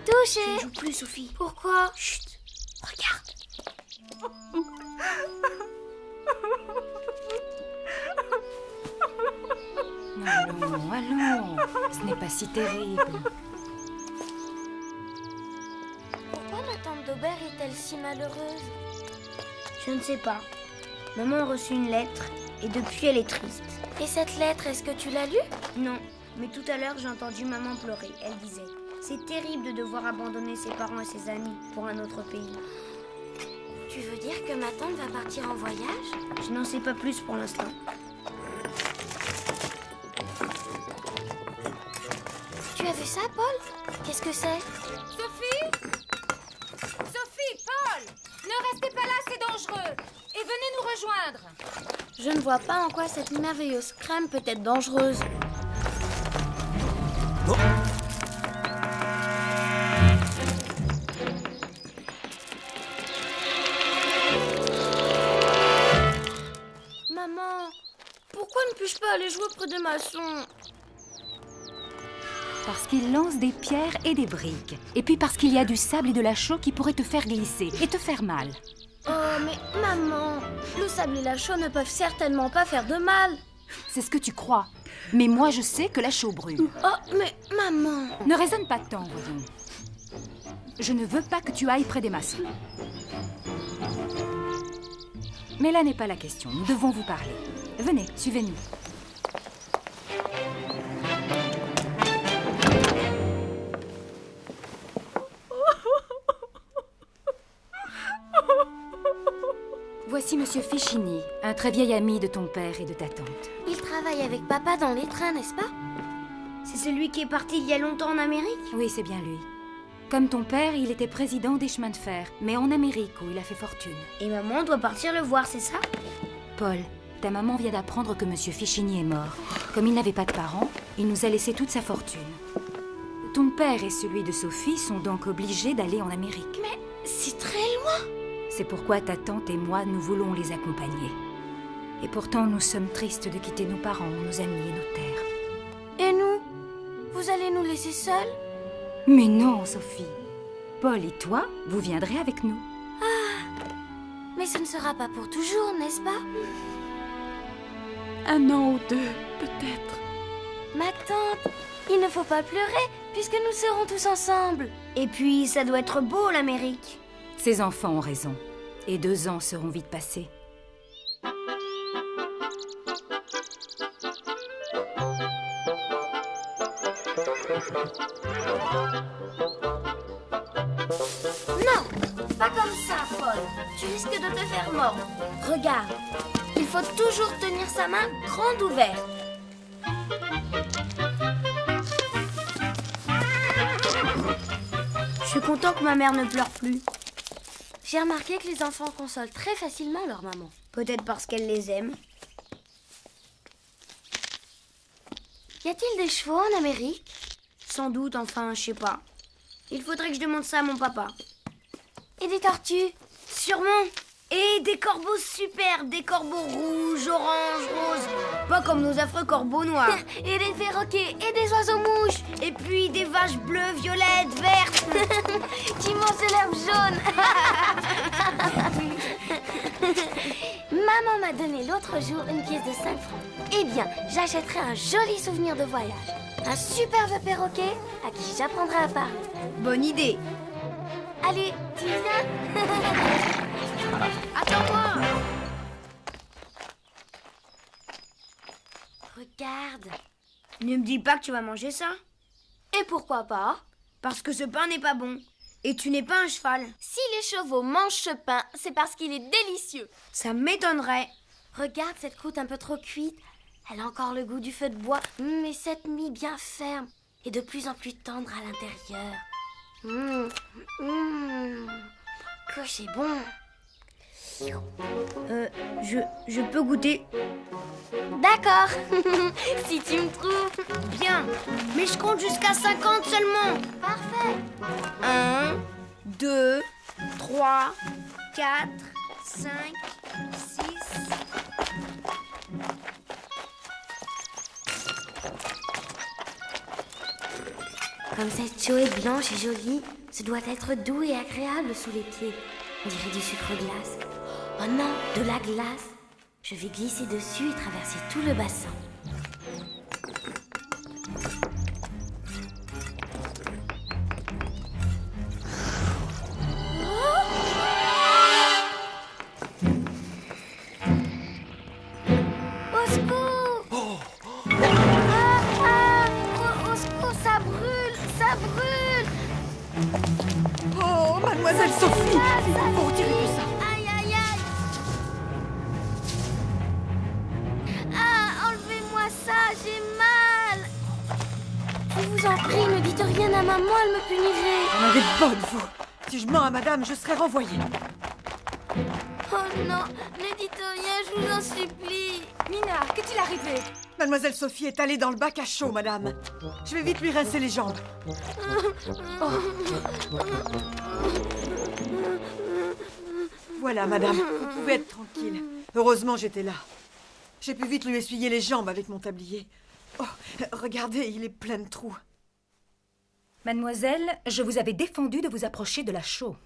Touché. Je ne joue plus, Sophie. Pourquoi? Chut, regarde. Allons, ce n'est pas si terrible. Pourquoi ma tante d'Aubert est-elle si malheureuse? Je ne sais pas. Maman a reçu une lettre et depuis elle est triste. Et cette lettre, est-ce que tu l'as lue? Non, mais tout à l'heure j'ai entendu maman pleurer. Elle disait: c'est terrible de devoir abandonner ses parents et ses amis pour un autre pays. Tu veux dire que ma tante va partir en voyage? Je n'en sais pas plus pour l'instant. Tu as vu ça, Paul? Qu'est-ce que c'est? Sophie! Sophie, Paul! Ne restez pas là, c'est dangereux! Et venez nous rejoindre! Je ne vois pas en quoi cette merveilleuse crème peut être dangereuse. Oh. Maman, pourquoi ne puis-je pas aller jouer près des maçons? Parce qu'il lance des pierres et des briques. Et puis parce qu'il y a du sable et de la chaux qui pourraient te faire glisser et te faire mal. Oh, mais maman, le sable et la chaux ne peuvent certainement pas faire de mal. C'est ce que tu crois. Mais moi, je sais que la chaux brûle. Oh, mais maman... Ne raisonne pas tant, voyons. Je ne veux pas que tu ailles près des maçons. Mais là n'est pas la question. Nous devons vous parler. Venez, suivez-nous. Voici Monsieur Fichini, un très vieil ami de ton père et de ta tante. Il travaille avec papa dans les trains, n'est-ce pas? C'est celui qui est parti il y a longtemps en Amérique? Oui, c'est bien lui. Comme ton père, il était président des chemins de fer, mais en Amérique où il a fait fortune. Et maman doit partir le voir, c'est ça? Paul, ta maman vient d'apprendre que Monsieur Fichini est mort. Comme il n'avait pas de parents, il nous a laissé toute sa fortune. Ton père et celui de Sophie sont donc obligés d'aller en Amérique. Mais c'est très loin. C'est pourquoi ta tante et moi, nous voulons les accompagner. Et pourtant, nous sommes tristes de quitter nos parents, nos amis et nos terres. Et nous? Vous allez nous laisser seuls? Mais non, Sophie. Paul et toi, vous viendrez avec nous. Mais ce ne sera pas pour toujours, n'est-ce pas? Un an ou deux, peut-être. Ma tante, il ne faut pas pleurer, puisque nous serons tous ensemble. Et puis, ça doit être beau, l'Amérique. Ces enfants ont raison. Et 2 ans seront vite passés. Non, pas comme ça, Paul. Tu risques de te faire mordre. Regarde, il faut toujours tenir sa main grande ouverte. Je suis content que ma mère ne pleure plus. J'ai remarqué que les enfants consolent très facilement leur maman. Peut-être parce qu'elle les aime. Y a-t-il des chevaux en Amérique? Sans doute, enfin, je sais pas. Il faudrait que je demande ça à mon papa. Et des tortues? Sûrement. Et des corbeaux super, des corbeaux rouges, oranges, roses. Pas comme nos affreux corbeaux noirs. Et des perroquets et des oiseaux-mouches. Et puis des vaches bleues, violettes, vertes. Qui mangent de l'herbe jaune. Maman m'a donné l'autre jour une pièce de 5 francs. Eh bien, j'achèterai un joli souvenir de voyage. Un superbe perroquet à qui j'apprendrai à parler. Bonne idée. Allez, tu viens? Attends-moi. Regarde. Ne me dis pas que tu vas manger ça. Et pourquoi pas? Parce que ce pain n'est pas bon. Et tu n'es pas un cheval. Si les chevaux mangent ce pain, c'est parce qu'il est délicieux. Ça m'étonnerait. Regarde cette croûte un peu trop cuite. Elle a encore le goût du feu de bois, mais cette mie bien ferme et de plus en plus tendre à l'intérieur. Que c'est bon. Je peux goûter. D'accord. Si tu me trouves. Bien, mais je compte jusqu'à 50 seulement. Parfait. 1, 2, 3, 4, 5, 6... Comme cette eau est blanche et jolie, ce doit être doux et agréable sous les pieds. On dirait du sucre glace. Oh non, de la glace. Je vais glisser dessus et traverser tout le bassin. Au secours! Au secours, ça brûle, ça brûle! Oh, mademoiselle Sophie, il faut retirer tout ça. Aïe, aïe, aïe! Ah, enlevez-moi ça, j'ai mal! Je vous en prie, ne dites rien à maman, elle me punirait. On avait bonne vous. Si je mens à madame, je serai renvoyée. Oh non, ne dites rien, je vous en supplie. Mina, qu'est-il arrivé? Mademoiselle Sophie est allée dans le bac à chaud, madame. Je vais vite lui rincer les jambes. Voilà, madame, vous pouvez être tranquille. Heureusement, j'étais là. J'ai pu vite lui essuyer les jambes avec mon tablier. Oh, regardez, il est plein de trous. Mademoiselle, je vous avais défendu de vous approcher de la chaux.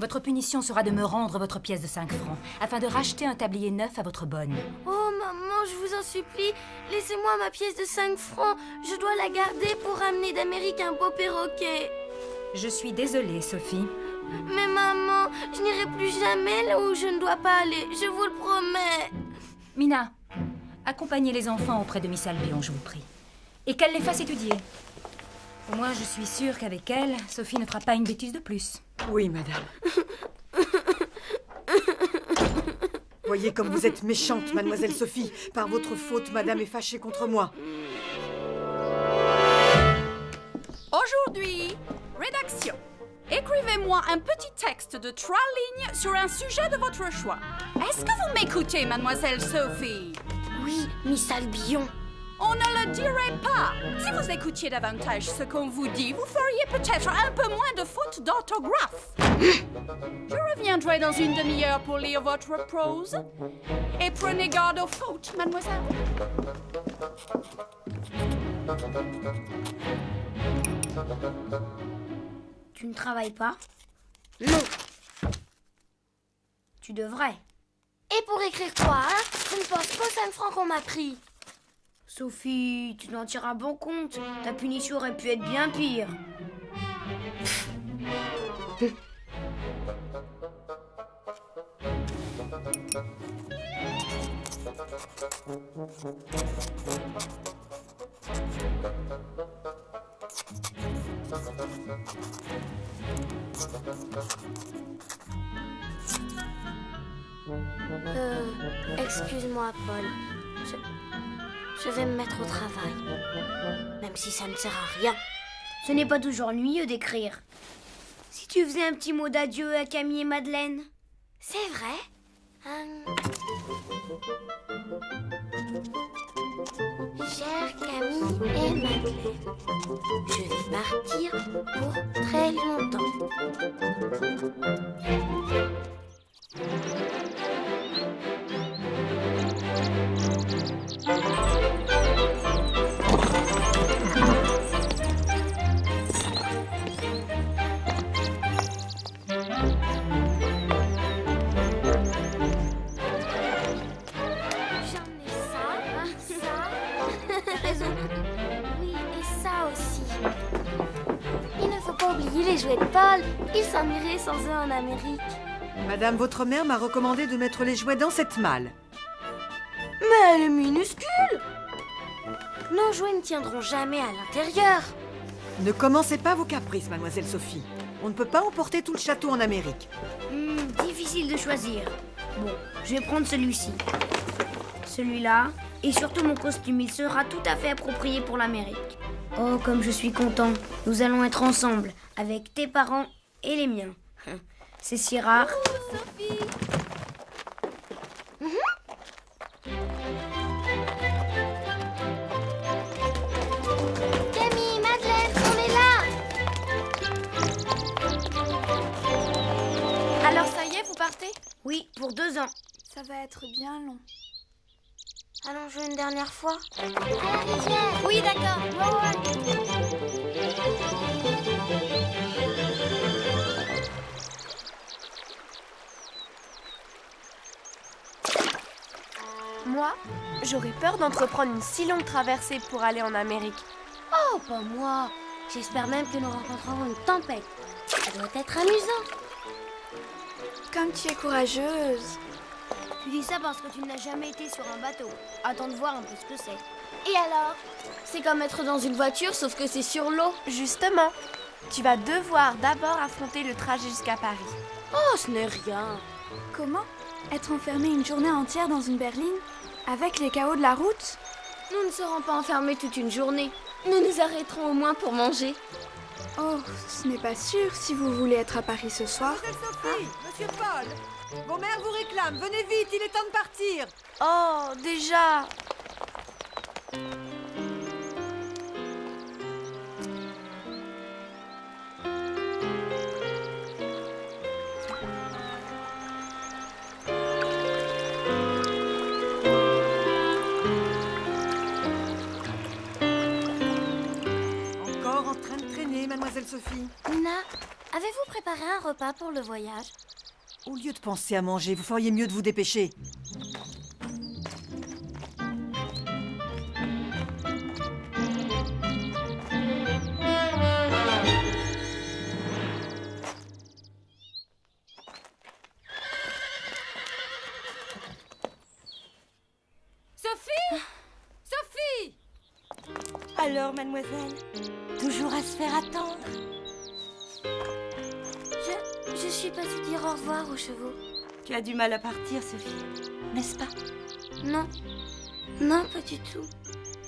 Votre punition sera de me rendre votre pièce de 5 francs, afin de racheter un tablier neuf à votre bonne. Oh maman, je vous en supplie, laissez-moi ma pièce de 5 francs. Je dois la garder pour ramener d'Amérique un beau perroquet. Je suis désolée, Sophie. Mais maman, je n'irai plus jamais là où je ne dois pas aller, je vous le promets. Mina, accompagnez les enfants auprès de Miss Albion, je vous prie. Et qu'elle les fasse étudier. Au moins, je suis sûre qu'avec elle, Sophie ne fera pas une bêtise de plus. Oui, madame. Voyez comme vous êtes méchante, mademoiselle Sophie. Par votre faute, madame est fâchée contre moi. Aujourd'hui, rédaction. Écrivez-moi un petit texte de 3 lignes sur un sujet de votre choix. Est-ce que vous m'écoutez, mademoiselle Sophie? Oui, Miss Albion. On ne le dirait pas. Si vous écoutiez davantage ce qu'on vous dit, vous feriez peut-être un peu moins de fautes d'orthographe. Je reviendrai dans une demi-heure pour lire votre prose. Et prenez garde aux fautes, mademoiselle. Tu ne travailles pas? Non. Tu devrais. Et pour écrire quoi, hein? Je ne pense qu'aux 5 francs qu'on m'a pris. Sophie, tu t'en tireras bon compte. Ta punition aurait pu être bien pire. Excuse-moi, Paul. Je vais me mettre au travail. Même si ça ne sert à rien. Ce n'est pas toujours ennuyeux d'écrire. Si tu faisais un petit mot d'adieu à Camille et Madeleine. C'est vrai? Chère Camille et Madeleine, je vais partir pour très longtemps. Oui, et ça aussi. Il ne faut pas oublier les jouets de Paul. Il s'ennuierait sans eux en Amérique. Madame, votre mère m'a recommandé de mettre les jouets dans cette malle. Mais elle est minuscule. Nos jouets ne tiendront jamais à l'intérieur. Ne commencez pas vos caprices, mademoiselle Sophie. On ne peut pas emporter tout le château en Amérique. Difficile de choisir. Bon, je vais prendre celui-ci. Celui-là. Et surtout mon costume, il sera tout à fait approprié pour l'Amérique. Oh, comme je suis content. Nous allons être ensemble, avec tes parents et les miens. C'est si rare. Sophie. pour 2 ans. Ça va être bien long. Allons jouer une dernière fois. Oui, d'accord. Moi, j'aurais peur d'entreprendre une si longue traversée pour aller en Amérique. Oh, pas moi. J'espère même que nous rencontrerons une tempête. Ça doit être amusant. Comme tu es courageuse. Tu dis ça parce que tu n'as jamais été sur un bateau. Attends de voir un peu ce que c'est. Et alors? C'est comme être dans une voiture, sauf que c'est sur l'eau. Justement, tu vas devoir d'abord affronter le trajet jusqu'à Paris. Oh, ce n'est rien. Comment? Être enfermée une journée entière dans une berline? Avec les chaos de la route? Nous ne serons pas enfermés toute une journée. Nous nous arrêterons au moins pour manger. Oh, ce n'est pas sûr si vous voulez être à Paris ce soir. Mademoiselle Sophie, Monsieur Paul, vos mères vous réclament. Venez vite, il est temps de partir. Oh, déjà! Encore en train de traîner, Mademoiselle Sophie. Nina, avez-vous préparé un repas pour le voyage? Au lieu de penser à manger, vous feriez mieux de vous dépêcher. Sophie! Sophie! Alors, mademoiselle, toujours à se faire attendre. Je suis passée dire au revoir aux chevaux. Tu as du mal à partir, Sophie, n'est-ce pas? Non. Non, pas du tout.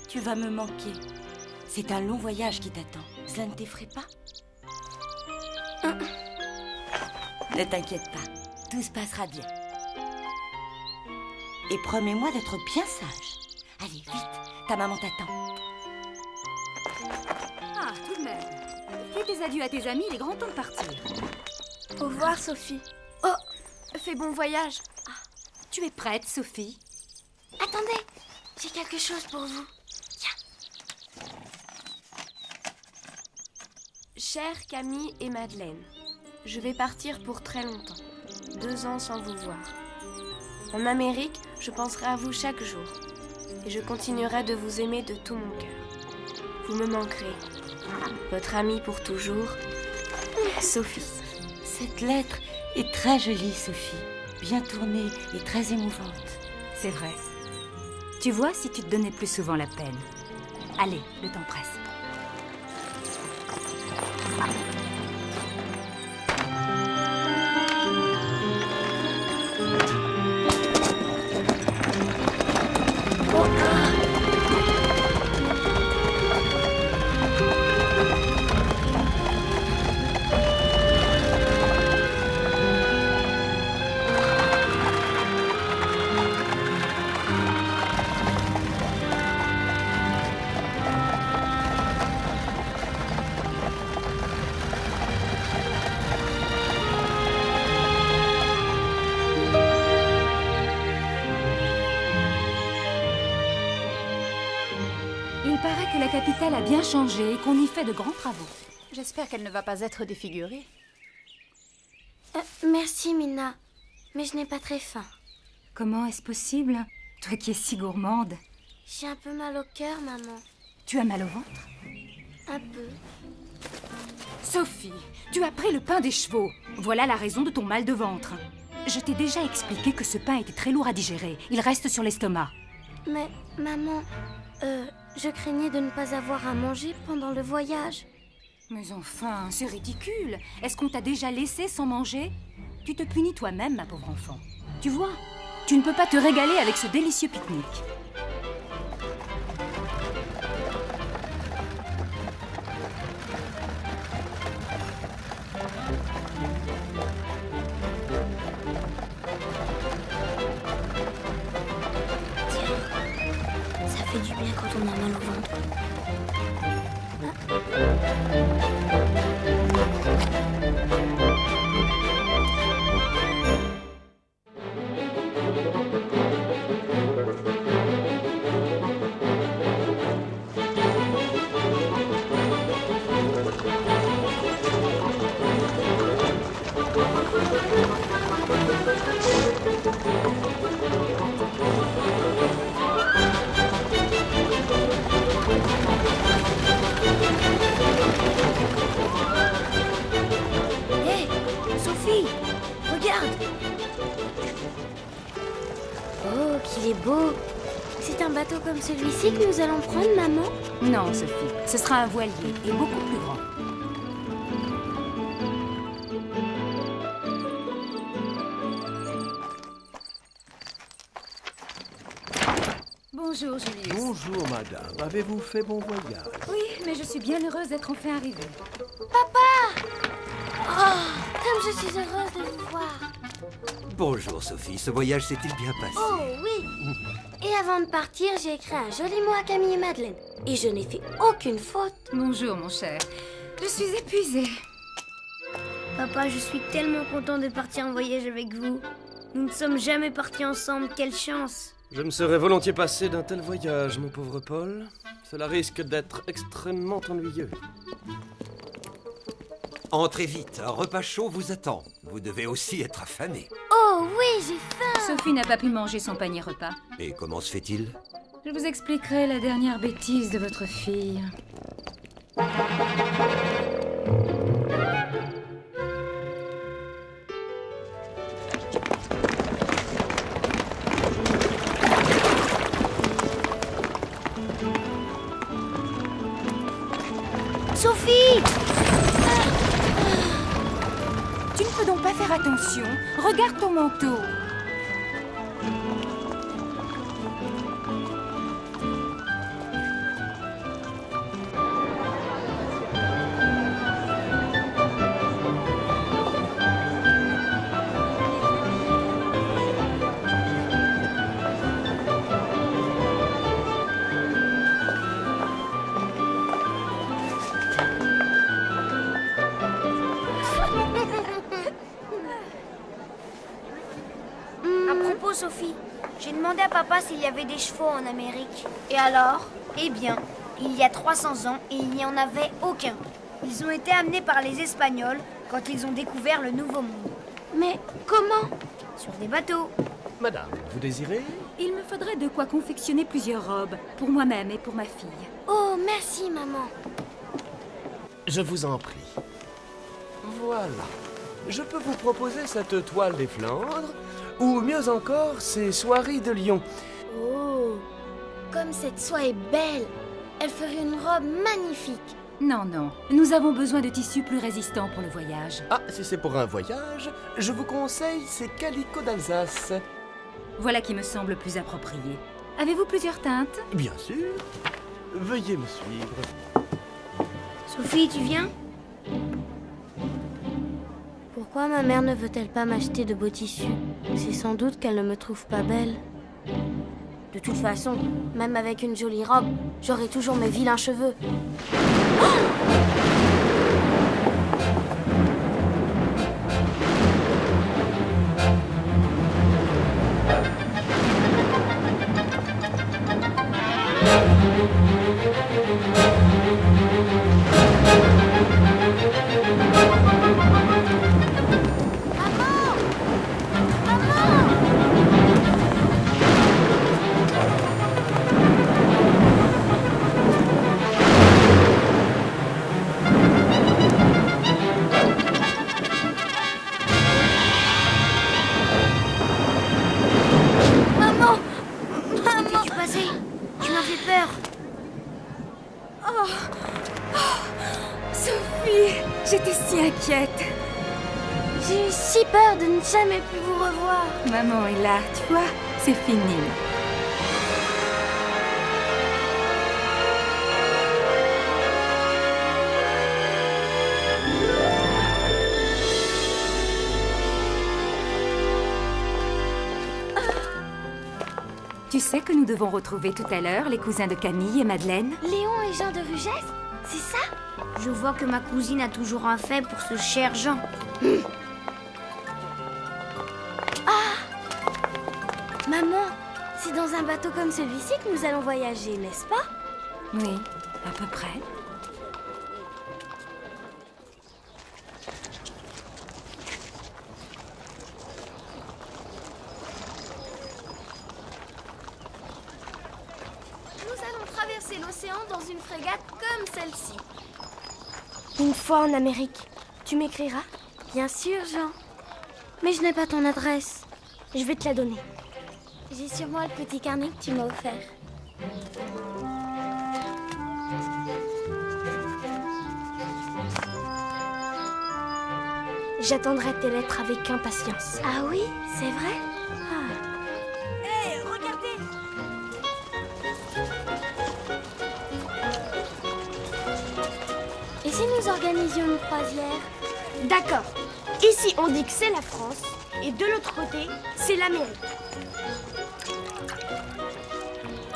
Tu vas me manquer. C'est un long voyage qui t'attend. Cela ne t'effraie pas? Ne t'inquiète pas, tout se passera bien. Et promets-moi d'être bien sage. Allez, vite, ta maman t'attend. Ah, tout de même. Fais tes adieux à tes amis, il est grand temps de partir. Au revoir, Sophie. Oh, fais bon voyage. Tu es prête, Sophie? Attendez, j'ai quelque chose pour vous. Chère Camille et Madeleine, je vais partir pour très longtemps. 2 ans sans vous voir. En Amérique, je penserai à vous chaque jour. Et je continuerai de vous aimer de tout mon cœur. Vous me manquerez. Votre amie pour toujours, Sophie. Cette lettre est très jolie, Sophie. Bien tournée et très émouvante. C'est vrai. Tu vois, si tu te donnais plus souvent la peine. Allez, le temps presse. Il paraît que la capitale a bien changé et qu'on y fait de grands travaux. J'espère qu'elle ne va pas être défigurée. Merci, Mina. Mais je n'ai pas très faim. Comment est-ce possible? Toi qui es si gourmande. J'ai un peu mal au cœur, maman. Tu as mal au ventre? Un peu. Sophie, tu as pris le pain des chevaux. Voilà la raison de ton mal de ventre. Je t'ai déjà expliqué que ce pain était très lourd à digérer. Il reste sur l'estomac. Mais, maman, je craignais de ne pas avoir à manger pendant le voyage. Mais enfin, c'est ridicule. Est-ce qu'on t'a déjà laissé sans manger? Tu te punis toi-même, ma pauvre enfant. Tu vois, tu ne peux pas te régaler avec ce délicieux pique-nique. Ça fait du bien quand on a mal au ventre. qu'il est beau. C'est un bateau comme celui-ci que nous allons prendre, maman? Non, Sophie, ce sera un voilier et beaucoup plus grand. Bonjour, Julius. Bonjour, madame. Avez-vous fait bon voyage? Oui, mais je suis bien heureuse d'être enfin arrivée. Comme je suis heureuse de vous voir. Bonjour Sophie, ce voyage s'est-il bien passé? Oh oui. Et avant de partir, j'ai écrit un joli mot à Camille et Madeleine. Et je n'ai fait aucune faute. Bonjour, mon cher. Je suis épuisée. Papa, je suis tellement content de partir en voyage avec vous. Nous ne sommes jamais partis ensemble, quelle chance! Je me serais volontiers passé d'un tel voyage, mon pauvre Paul. Cela risque d'être extrêmement ennuyeux. Entrez vite, un repas chaud vous attend. Vous devez aussi être affamé. Oh oui, j'ai faim. Sophie n'a pas pu manger son panier repas. Et comment se fait-il? Je vous expliquerai la dernière bêtise de votre fille. Sophie! Tu ne peux donc pas faire attention. Regarde ton manteau. À propos, Sophie, j'ai demandé à papa s'il y avait des chevaux en Amérique. Et alors? Eh bien, il y a 300 ans et il n'y en avait aucun. Ils ont été amenés par les Espagnols quand ils ont découvert le Nouveau Monde. Mais comment? Sur des bateaux. Madame, vous désirez? Il me faudrait de quoi confectionner plusieurs robes, pour moi-même et pour ma fille. Oh, merci, maman. Je vous en prie. Voilà. Je peux vous proposer cette toile des Flandres, ou mieux encore, ces soieries de Lyon. Oh, comme cette soie est belle. Elle ferait une robe magnifique. Non, non. Nous avons besoin de tissus plus résistants pour le voyage. Ah, si c'est pour un voyage, je vous conseille ces calicots d'Alsace. Voilà qui me semble plus approprié. Avez-vous plusieurs teintes? Bien sûr. Veuillez me suivre. Sophie, tu viens? Pourquoi ma mère ne veut-elle pas m'acheter de beaux tissus? C'est sans doute qu'elle ne me trouve pas belle. De toute façon, même avec une jolie robe, j'aurai toujours mes vilains cheveux. Qu'est-ce qui passé? Tu m'as fait peur. Sophie, j'étais si inquiète. J'ai eu si peur de ne jamais plus vous revoir. Maman est là, tu vois, c'est fini. Tu sais que nous devons retrouver tout à l'heure les cousins de Camille et Madeleine? Léon et Jean de Rugès, c'est ça? Je vois que ma cousine a toujours un fait pour ce cher Jean. Maman, c'est dans un bateau comme celui-ci que nous allons voyager, n'est-ce pas? Oui, à peu près. Nous allons traverser l'océan dans une frégate comme celle-ci. Une fois en Amérique, tu m'écriras? Bien sûr, Jean. Mais je n'ai pas ton adresse. Je vais te la donner. J'ai sûrement le petit carnet que tu m'as offert. J'attendrai tes lettres avec impatience. Ah oui, c'est vrai? Hé, regardez! Et si nous organisions une croisière? D'accord. Ici, on dit que c'est la France, et de l'autre côté, c'est l'Amérique.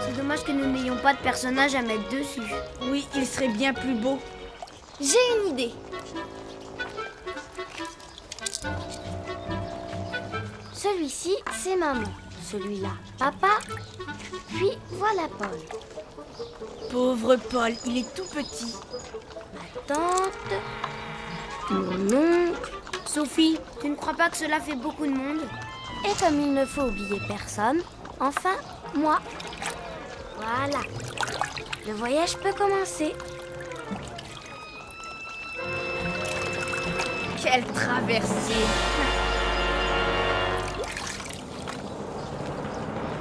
C'est dommage que nous n'ayons pas de personnage à mettre dessus. Oui, il serait bien plus beau. J'ai une idée. Celui-ci, c'est maman. Celui-là, papa. Puis voilà Paul. Pauvre Paul, il est tout petit. Ma tante. Mon oncle. Sophie, tu ne crois pas que cela fait beaucoup de monde? Et comme il ne faut oublier personne, enfin, moi. Voilà. Le voyage peut commencer. Quelle traversée!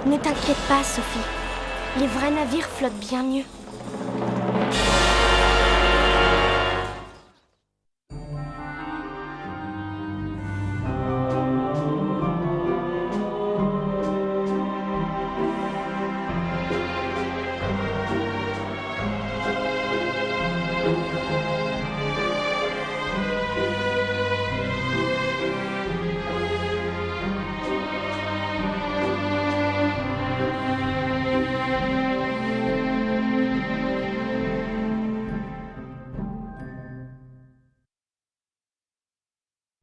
Ne t'inquiète pas, Sophie. Les vrais navires flottent bien mieux.